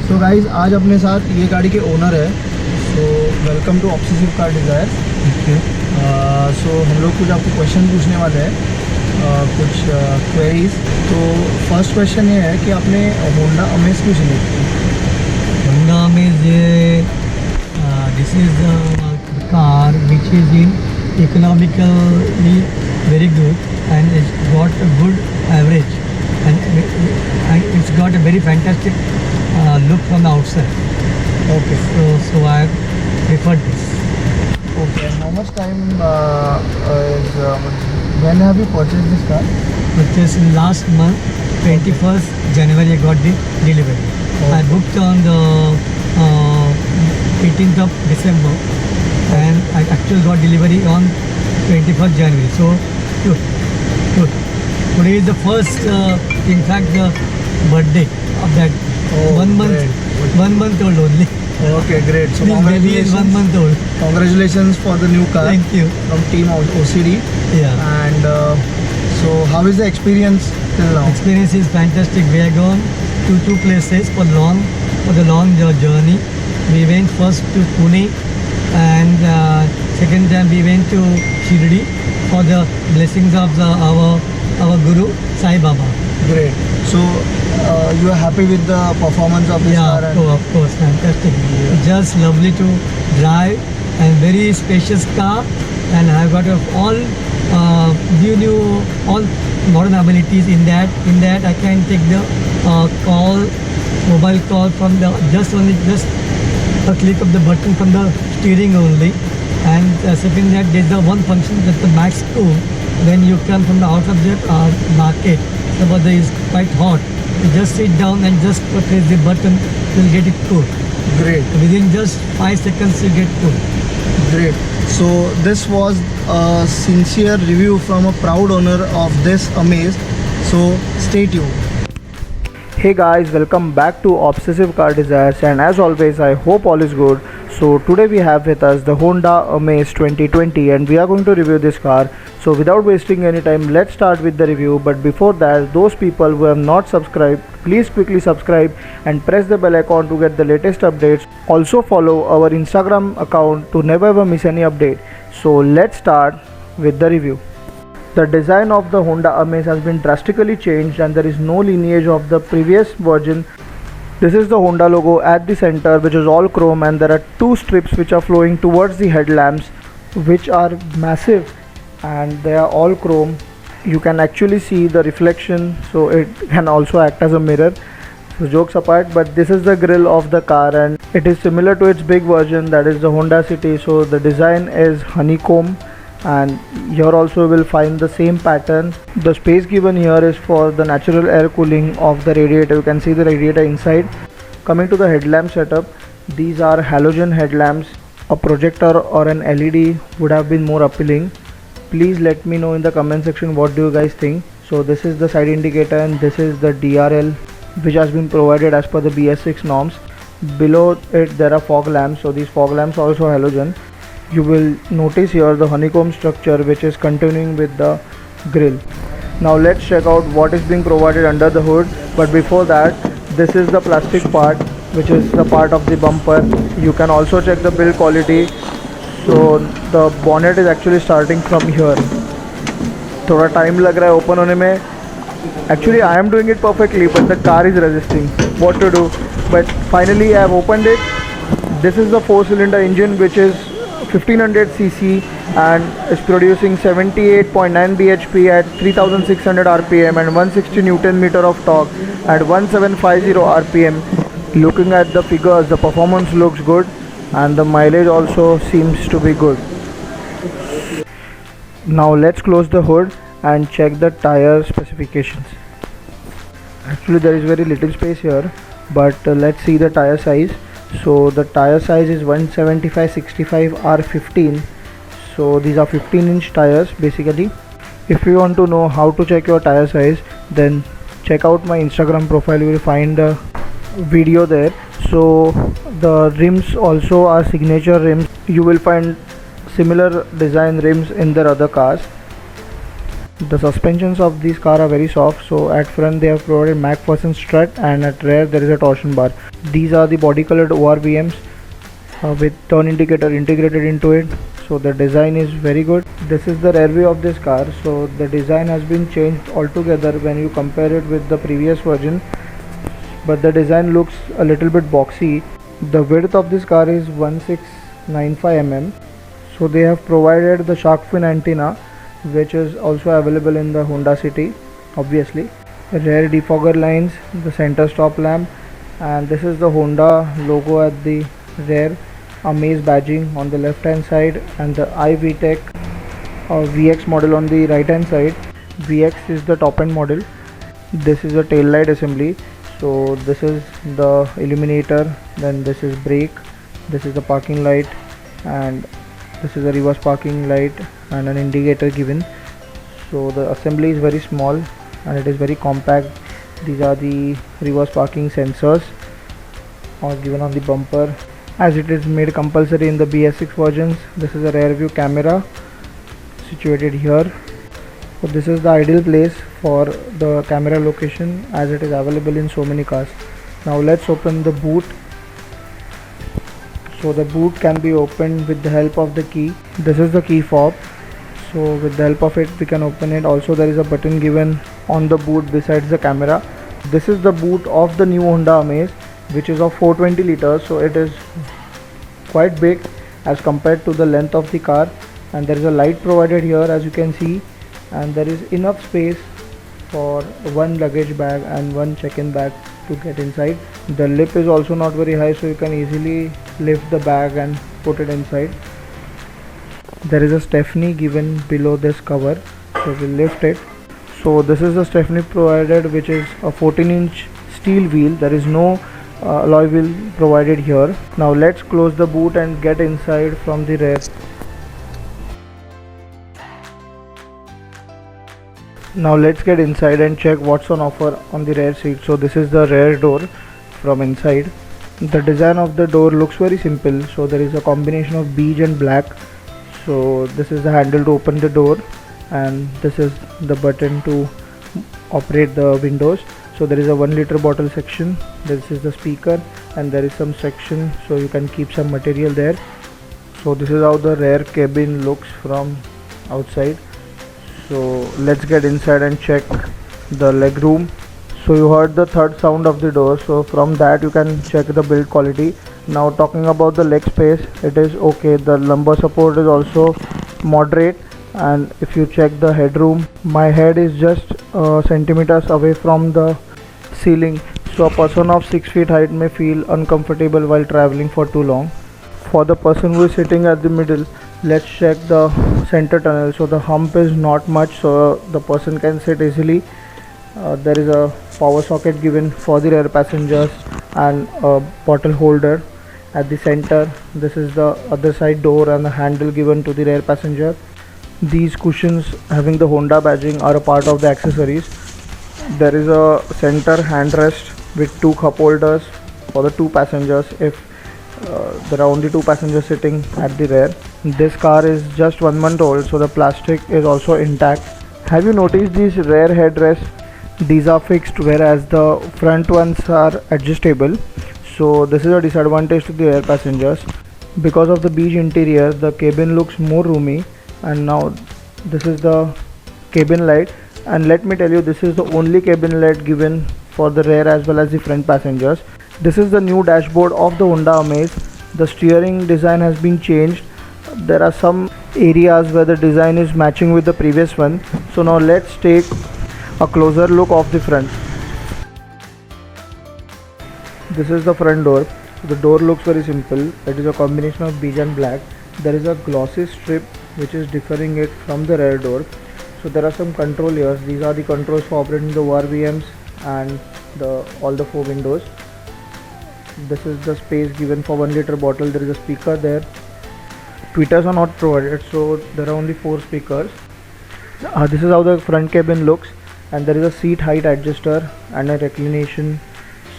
So guys आज अपने साथ ये गाड़ी के ओनर है। So welcome to obsessive car desire. So हम लोग कुछ आपको क्वेश्चन पूछने वाले हैं, कुछ क्वेरीज। तो फर्स्ट क्वेश्चन ये है कि आपने होंडा अमेज क्यों सिलेक्ट की? Honda Amaze, this is a car which is in economically very good and it's got a good average and it's got a very fantastic look from the outside. Okay. So I preferred this. Okay. And how much time when have you purchased this car? Which in last month, 21st January, I got the delivery. I booked on the 18th of December and I actually got delivery on 21st January. So good. Today is the first, in fact, the birthday of that. Oh, 1 month, great. 1 month old only. Okay, great. So This baby is 1 month old. Congratulations for the new car. Thank you. From Team OCD. Yeah. And so how is the experience till now? Experience is fantastic. We have gone to two places for the long journey. We went first to Pune and second time we went to Shirdi for the blessings of our Guru Sai Baba. Great. So you are happy with the performance of this car? Yeah, of course, fantastic. Just lovely to drive and very spacious car, and I've got all new all modern abilities in that. In that I can take the mobile call from the just a click of the button from the steering only. And second that there's the one function that the Max 2, when you come from the out of the market, the weather is quite hot. You just sit down and just press the button, you'll get it cool. Great. Within just 5 seconds you get cool. Great. So this was a sincere review from a proud owner of this Amaze. So stay tuned. Hey guys, welcome back to Obsessive Car Desires, and as always I hope all is good. So today we have with us the Honda Amaze 2020 and we are going to review this car. So without wasting any time, let's start with the review. But before that, those people who have not subscribed, please quickly subscribe and press the bell icon to get the latest updates. Also follow our Instagram account to never ever miss any update. So let's start with the review. The design of the Honda Amaze has been drastically changed and there is no lineage of the previous version. This is the Honda logo at the center, which is all chrome, and there are two strips which are flowing towards the headlamps, which are massive and they are all chrome. You can actually see the reflection, so it can also act as a mirror. So jokes apart, but this is the grille of the car and it is similar to its big version, that is the Honda City. So the design is honeycomb, and here also you will find the same pattern. The space given here is for the natural air cooling of the radiator. You can see the radiator inside. Coming to the headlamp setup, these are halogen headlamps. A projector or an LED would have been more appealing. Please let me know in the comment section what do you guys think. So this is the side indicator and this is the DRL, which has been provided as per the BS6 norms. Below it there are fog lamps, so these fog lamps are also halogen. You will notice here the honeycomb structure which is continuing with the grille. Now let's check out what is being provided under the hood. But before that, this is the plastic part, which is the part of the bumper. You can also check the build quality. So the bonnet is actually starting from here. थोड़ा time लग रहा है open होने में. Actually I am doing it perfectly, but the car is resisting. What to do? But finally I have opened it. This is the 4-cylinder engine which is 1500 cc and is producing 78.9 bhp at 3600 rpm and 160 newton meter of torque at 1750 rpm. Looking at the figures, the performance looks good and the mileage also seems to be good. Now let's close the hood and check the tire specifications. Actually there is very little space here, but let's see the tire size. So the tire size is 175/65 R15. So these are 15-inch tires basically. If you want to know how to check your tire size, then check out my Instagram profile. You will find a video there. So the rims also are signature rims. You will find similar design rims in their other cars. The suspensions of these car are very soft, so at front they have provided MacPherson strut and at rear there is a torsion bar. These are the body colored ORVMs with turn indicator integrated into it, so the design is very good. This is the rear view of this car, so the design has been changed altogether when you compare it with the previous version, but the design looks a little bit boxy. The width of this car is 1695 mm, so they have provided the shark fin antenna, which is also available in the Honda City obviously. Rear defogger lines, the center stop lamp, and this is the Honda logo at the rear. Amaze badging on the left hand side and the iVTEC VX model on the right hand side. VX is the top end model. This is a tail light assembly, so this is the illuminator, then this is brake, this is the parking light, and this is a reverse parking light and an indicator given. So the assembly is very small and it is very compact. These are the reverse parking sensors given on the bumper, as it is made compulsory in the BS6 versions. This is a rear view camera situated here. So this is the ideal place for the camera location, as it is available in so many cars. Now let's open the boot. So the boot can be opened with the help of the key. This is the key fob, so with the help of it we can open it. Also there is a button given on the boot besides the camera. This is the boot of the new Honda Amaze, which is of 420 liters, so it is quite big as compared to the length of the car. And there is a light provided here, as you can see, and there is enough space for one luggage bag and one check-in bag to get inside. The lip is also not very high, so you can easily lift the bag and put it inside. There is a Stepney given below this cover, so we'll lift it. So this is the Stepney provided, which is a 14-inch steel wheel. There is no alloy wheel provided here. Now let's close the boot and get inside from the rear. Now let's get inside and check what's on offer on the rear seat. So this is the rear door from inside. The design of the door looks very simple. So there is a combination of beige and black. So this is the handle to open the door, and this is the button to operate the windows. So there is a 1 liter bottle section. This is the speaker, and there is some section so you can keep some material there. So this is how the rear cabin looks from outside. So let's get inside and check the leg room. So you heard the third sound of the door, so from that you can check the build quality. Now talking about the leg space, it is okay. The lumbar support is also moderate, and if you check the headroom, my head is just centimeters away from the ceiling, so a person of 6 feet height may feel uncomfortable while traveling for too long. For the person who is sitting at the middle, let's check the center tunnel. So the hump is not much, so the person can sit easily. There is a power socket given for the rear passengers and a bottle holder at the center. This is the other side door and the handle given to the rear passenger. These cushions having the Honda badging are a part of the accessories. There is a center handrest with 2 cup holders for the 2 passengers if there are only 2 passengers sitting at the rear. This car is just 1 month old, so the plastic is also intact. Have you noticed these rear headrests? These are fixed, whereas the front ones are adjustable. So this is a disadvantage to the rear passengers. Because of the beige interior, the cabin looks more roomy. And now this is the cabin light, and let me tell you, this is the only cabin light given for the rear as well as the front passengers. This is the new dashboard of the Honda Amaze. The steering design has been changed. There are some areas where the design is matching with the previous one. So now let's take a closer look of the front. This is the front door. The door looks very simple. It is a combination of beige and black. There is a glossy strip which is differing it from the rear door. So there are some control here. These are the controls for operating the ORVMs and all the 4 windows. This is the space given for 1 liter bottle. There is a speaker there. Tweeters are not provided, so there are only 4 speakers. This is how the front cabin looks, and there is a seat height adjuster and a reclination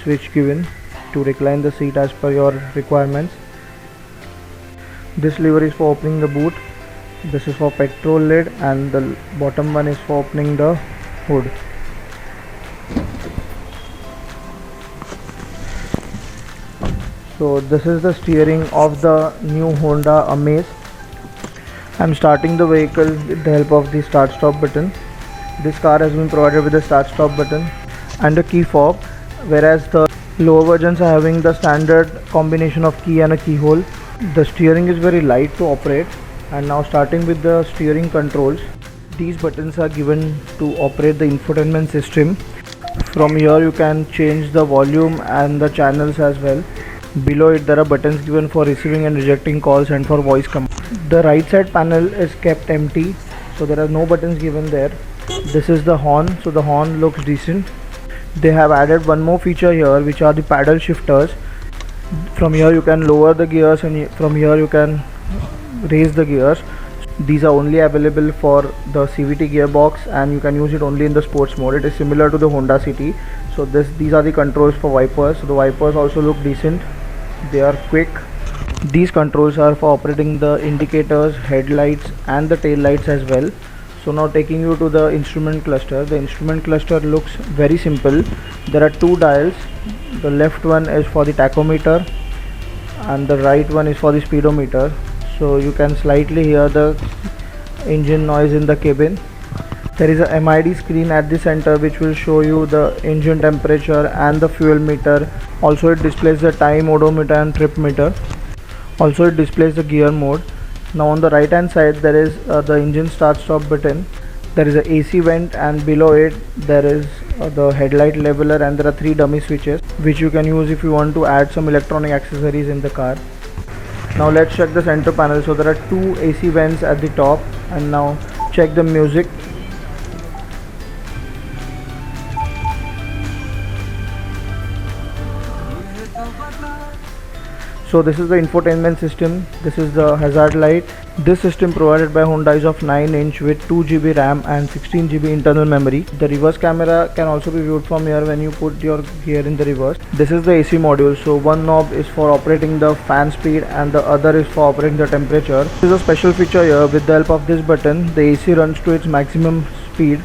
switch given to recline the seat as per your requirements. This lever is for opening the boot. This is for petrol lid, and the bottom one is for opening the hood. So this is the steering of the new Honda Amaze. I'm starting the vehicle with the help of the start stop button. This car has been provided with a start stop button and a key fob, whereas the lower versions are having the standard combination of key and a keyhole. The steering is very light to operate. And now starting with the steering controls, these buttons are given to operate the infotainment system. From here you can change the volume and the channels as well. Below it there are buttons given for receiving and rejecting calls and for voice command. The right side panel is kept empty, so there are no buttons given there. This is the horn, so the horn looks decent. They have added one more feature here, which are the paddle shifters. From here you can lower the gears, and from here you can raise the gears. These are only available for the CVT gearbox, and you can use it only in the sports mode. It is similar to the Honda City. So these are the controls for wipers. So the wipers also look decent. They are quick. These controls are for operating the indicators, headlights and the tail lights as well. So now taking you to the instrument cluster. The instrument cluster looks very simple. There are two dials. The left one is for the tachometer and the right one is for the speedometer. So you can slightly hear the engine noise in the cabin. There is a MID screen at the center which will show you the engine temperature and the fuel meter. Also it displays the time odometer and trip meter. Also it displays the gear mode. Now on the right hand side there is the engine start stop button. There is a AC vent, and below it there is the headlight leveler, and there are 3 dummy switches which you can use if you want to add some electronic accessories in the car. Now let's check the center panel. So there are 2 AC vents at the top, and now check the music. So this is the infotainment system. This is the hazard light. This system provided by Honda is of 9-inch with 2 GB RAM and 16 GB internal memory. The reverse camera can also be viewed from here when you put your gear in the reverse. This is the AC module. So one knob is for operating the fan speed and the other is for operating the temperature. This is a special feature here. With the help of this button, the AC runs to its maximum speed.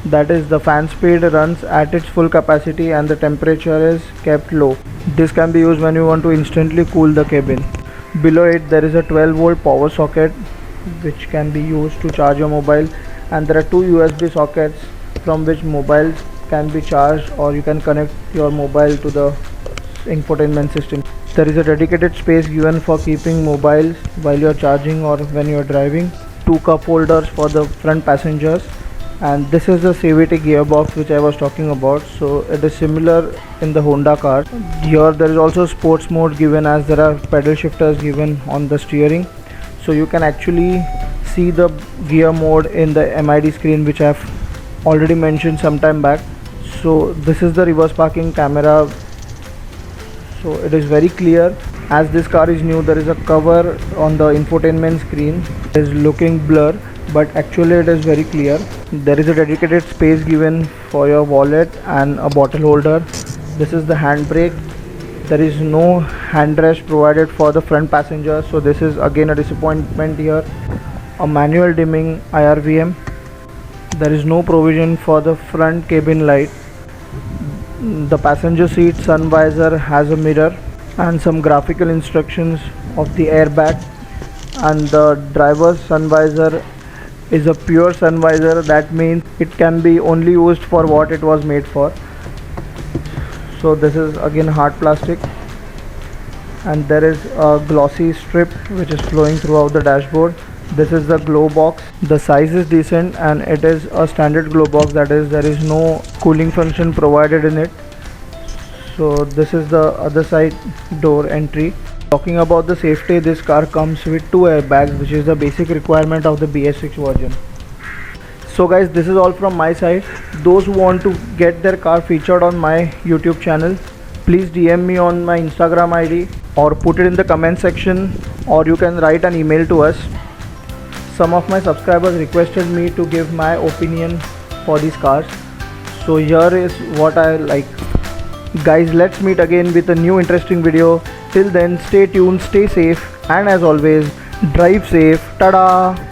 That is, the fan speed runs at its full capacity and the temperature is kept low. This can be used when you want to instantly cool the cabin. Below it there is a 12-volt power socket which can be used to charge your mobile, and there are 2 USB sockets from which mobiles can be charged, or you can connect your mobile to the infotainment system. There is a dedicated space given for keeping mobiles while you are charging or when you are driving. 2 cup holders for the front passengers. And this is the CVT gearbox which I was talking about. So it is similar in the Honda car. Here there is also sports mode given, as there are pedal shifters given on the steering. So you can actually see the gear mode in the MID screen, which I have already mentioned some time back. So this is the reverse parking camera. So it is very clear. As this car is new, there is a cover on the infotainment screen. It is looking blur, but actually it is very clear. There is a dedicated space given for your wallet and a bottle holder. This is the handbrake. There is no handrest provided for the front passenger, so this is again a disappointment here. A manual dimming IRVM. There is no provision for the front cabin light. The passenger seat sun visor has a mirror and some graphical instructions of the airbag, and the driver's sun visor is a pure sun visor. That means it can be only used for what it was made for. So this is again hard plastic, and there is a glossy strip which is flowing throughout the dashboard. This is the glow box. The size is decent and it is a standard glow box, that is, there is no cooling function provided in it. So this is the other side door entry. Talking about the safety, this car comes with 2 airbags, which is the basic requirement of the BS6 version. So guys, this is all from my side. Those who want to get their car featured on my YouTube channel, please DM me on my Instagram ID or put it in the comment section, or you can write an email to us. Some of my subscribers requested me to give my opinion for these cars. So here is what I like. Guys, let's meet again with a new interesting video. Till then, stay tuned, stay safe, and as always, drive safe. Tada!